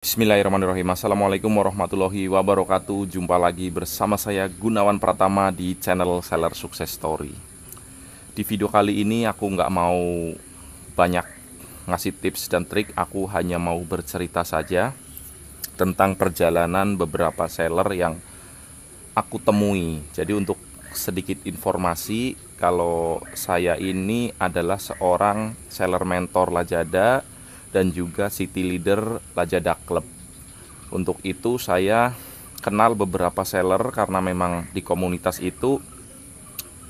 Bismillahirrahmanirrahim. Assalamualaikum warahmatullahi wabarakatuh. Jumpa lagi bersama saya Gunawan Pratama di channel Seller Success Story. Di video kali ini aku nggak mau banyak ngasih tips dan trik. Aku hanya mau bercerita saja tentang perjalanan beberapa seller yang aku temui. Jadi untuk sedikit informasi, kalau saya ini adalah seorang seller mentor Lazada dan juga city leader Lazada Club. Untuk itu saya kenal beberapa seller karena memang di komunitas itu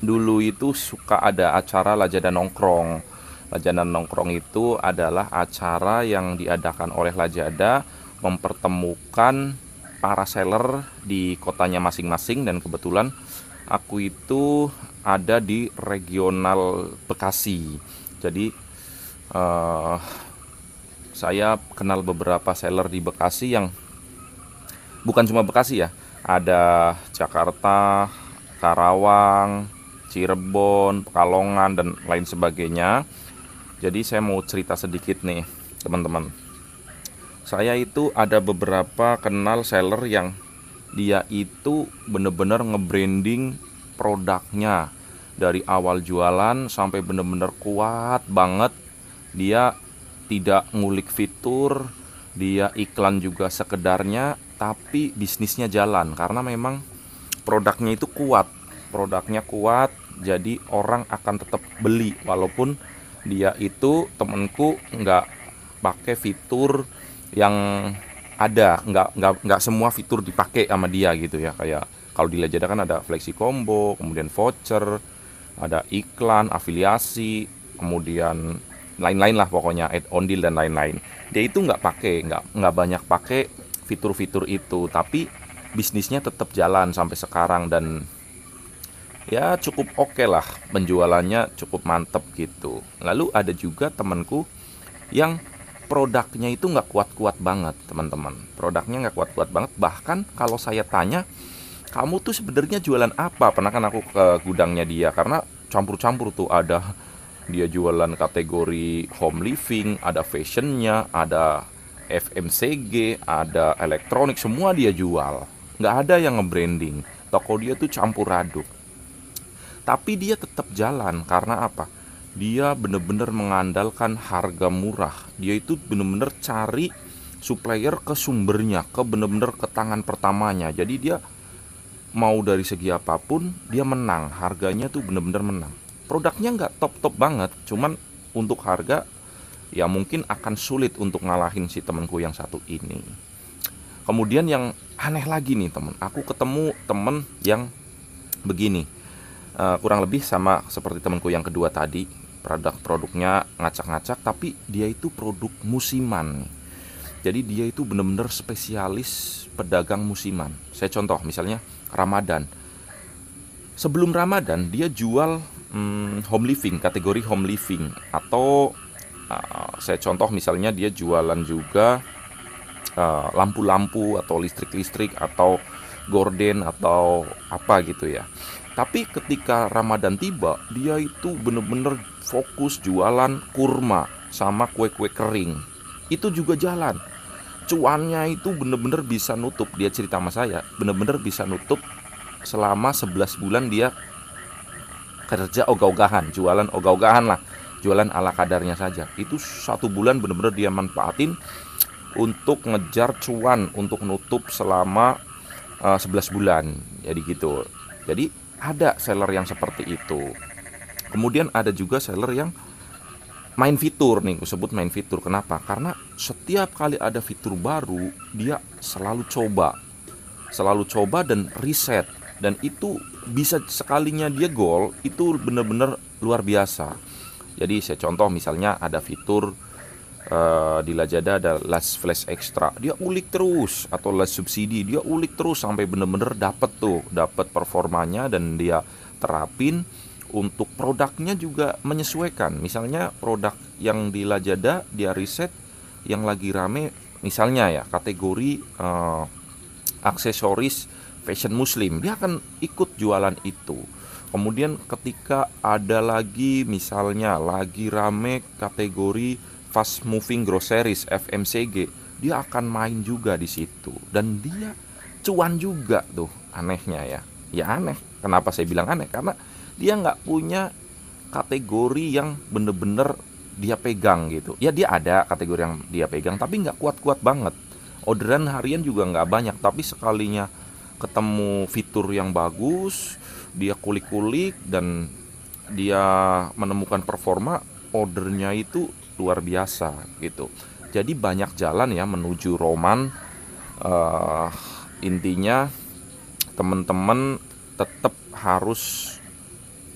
dulu itu suka ada acara Lazada Nongkrong. Lazada Nongkrong itu adalah acara yang diadakan oleh Lazada mempertemukan para seller di kotanya masing-masing, dan kebetulan aku itu ada di regional Bekasi. Jadi saya kenal beberapa seller di Bekasi yang bukan cuma Bekasi ya, ada Jakarta, Karawang, Cirebon, Pekalongan, dan lain sebagainya. Jadi saya mau cerita sedikit nih teman-teman. Saya itu ada beberapa kenal seller yang dia itu bener-bener nge-branding produknya dari awal jualan sampai bener-bener kuat banget. Dia tidak ngulik fitur, dia iklan juga sekedarnya, tapi bisnisnya jalan karena memang produknya itu kuat. Produknya kuat, jadi orang akan tetap beli walaupun dia itu temenku nggak pakai fitur yang ada, nggak semua fitur dipakai sama dia gitu ya. Kayak kalau di Lazada kan ada flexi combo, kemudian voucher, ada iklan, afiliasi, kemudian lain-lain lah pokoknya, add on deal dan lain-lain. Dia itu nggak banyak pakai fitur-fitur itu, tapi bisnisnya tetap jalan sampai sekarang dan ya cukup oke lah, penjualannya cukup mantep gitu. Lalu ada juga temanku yang produknya itu nggak kuat-kuat banget teman-teman. Produknya nggak kuat-kuat banget, bahkan kalau saya tanya, kamu tuh sebenarnya jualan apa? Pernah kan aku ke gudangnya dia, karena campur-campur tuh, ada dia jualan kategori home living, ada fashionnya, ada FMCG, ada elektronik, semua dia jual. Nggak ada yang nge-branding. Toko dia tuh campur aduk. Tapi dia tetap jalan karena apa? Dia bener-bener mengandalkan harga murah. Dia itu bener-bener cari supplier ke sumbernya, ke bener-bener ke tangan pertamanya. Jadi dia mau dari segi apapun dia menang, harganya tuh bener-bener menang. Produknya nggak top-top banget, cuman untuk harga ya mungkin akan sulit untuk ngalahin si temanku yang satu ini. Kemudian yang aneh lagi nih temen, aku ketemu temen yang begini, kurang lebih sama seperti temanku yang kedua tadi. Produknya ngacak-ngacak, tapi dia itu produk musiman. Jadi dia itu bener-bener spesialis pedagang musiman. Saya contoh misalnya Ramadan. Sebelum Ramadan dia jual home living, kategori home living. Atau saya contoh misalnya dia jualan juga lampu-lampu atau listrik-listrik atau gorden atau apa gitu ya. Tapi ketika Ramadan tiba, dia itu bener-bener fokus jualan kurma sama kue-kue kering. Itu juga jalan. Cuannya itu bener-bener bisa nutup, dia cerita sama saya, bener-bener bisa nutup selama 11 bulan dia kerja ogah-ogahan, jualan ogah-ogahan lah, jualan ala kadarnya saja. Itu 1 bulan bener-bener dia manfaatin untuk ngejar cuan, untuk nutup selama 11 bulan. Jadi gitu. Jadi ada seller yang seperti itu. Kemudian ada juga seller yang main fitur nih, aku sebut main fitur. Kenapa? Karena setiap kali ada fitur baru, dia selalu coba dan riset. Dan itu bisa sekalinya dia goal, itu bener-bener luar biasa. Jadi saya contoh misalnya ada fitur di Lazada ada last flash extra, dia ulik terus, atau last subsidi, dia ulik terus sampai bener-bener dapat performanya, dan dia terapin. Untuk produknya juga menyesuaikan. Misalnya produk yang di Lazada dia riset yang lagi rame, misalnya ya kategori aksesoris fashion muslim, dia akan ikut jualan itu. Kemudian ketika ada lagi misalnya lagi rame kategori fast moving groceries FMCG, dia akan main juga di situ dan dia cuan juga tuh. Anehnya ya, ya aneh. Kenapa saya bilang aneh? Karena dia nggak punya kategori yang bener-bener dia pegang gitu. Ya dia ada kategori yang dia pegang, tapi nggak kuat-kuat banget. Orderan harian juga nggak banyak, tapi sekalinya ketemu fitur yang bagus, dia kulik-kulik dan dia menemukan performa, ordernya itu luar biasa gitu. Jadi banyak jalan ya menuju Roman. Eh, Intinya teman-teman tetap harus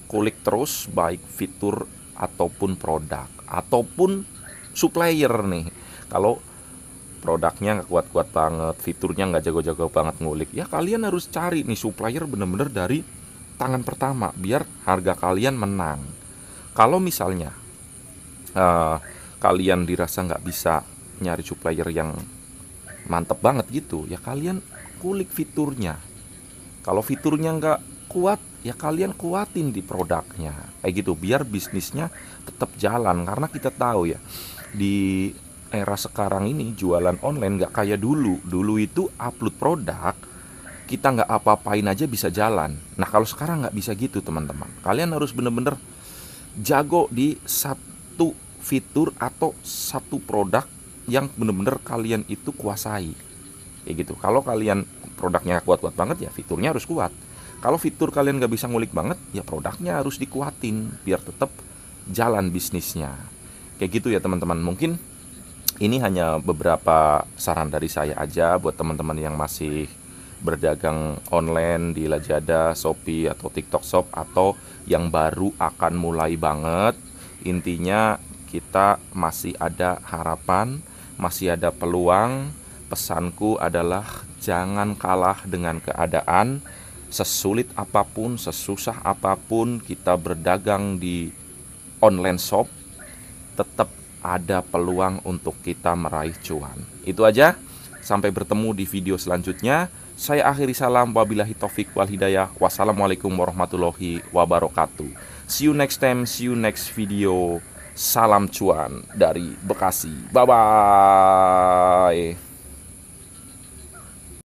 kulik terus, baik fitur ataupun produk ataupun supplier nih. Kalau produknya nggak kuat-kuat banget, fiturnya nggak jago-jago banget ngulik, ya kalian harus cari nih supplier bener-bener dari tangan pertama biar harga kalian menang. Kalau misalnya kalian dirasa nggak bisa nyari supplier yang mantep banget gitu, ya kalian kulik fiturnya. Kalau fiturnya nggak kuat, ya kalian kuatin di produknya kayak gitu biar bisnisnya tetap jalan. Karena kita tahu ya, di era sekarang ini jualan online nggak kayak dulu. Dulu itu upload produk, kita nggak apa-apain aja bisa jalan. Nah kalau sekarang nggak bisa gitu teman-teman. Kalian harus bener-bener jago di satu fitur atau satu produk yang bener-bener kalian itu kuasai kayak gitu. Kalau kalian produknya kuat-kuat banget, ya fiturnya harus kuat. Kalau fitur kalian nggak bisa ngulik banget, ya produknya harus dikuatin biar tetap jalan bisnisnya kayak gitu ya teman-teman. Mungkin ini hanya beberapa saran dari saya aja buat teman-teman yang masih berdagang online di Lazada, Shopee atau TikTok Shop, atau yang baru akan mulai banget. Intinya kita masih ada harapan, masih ada peluang. Pesanku adalah jangan kalah dengan keadaan. Sesulit apapun, sesusah apapun kita berdagang di online shop, tetap ada peluang untuk kita meraih cuan. Itu aja. Sampai bertemu di video selanjutnya. Saya akhiri salam, wabillahi taufik wal hidayah. Wassalamualaikum warahmatullahi wabarakatuh. See you next time, see you next video. Salam cuan dari Bekasi. Bye bye.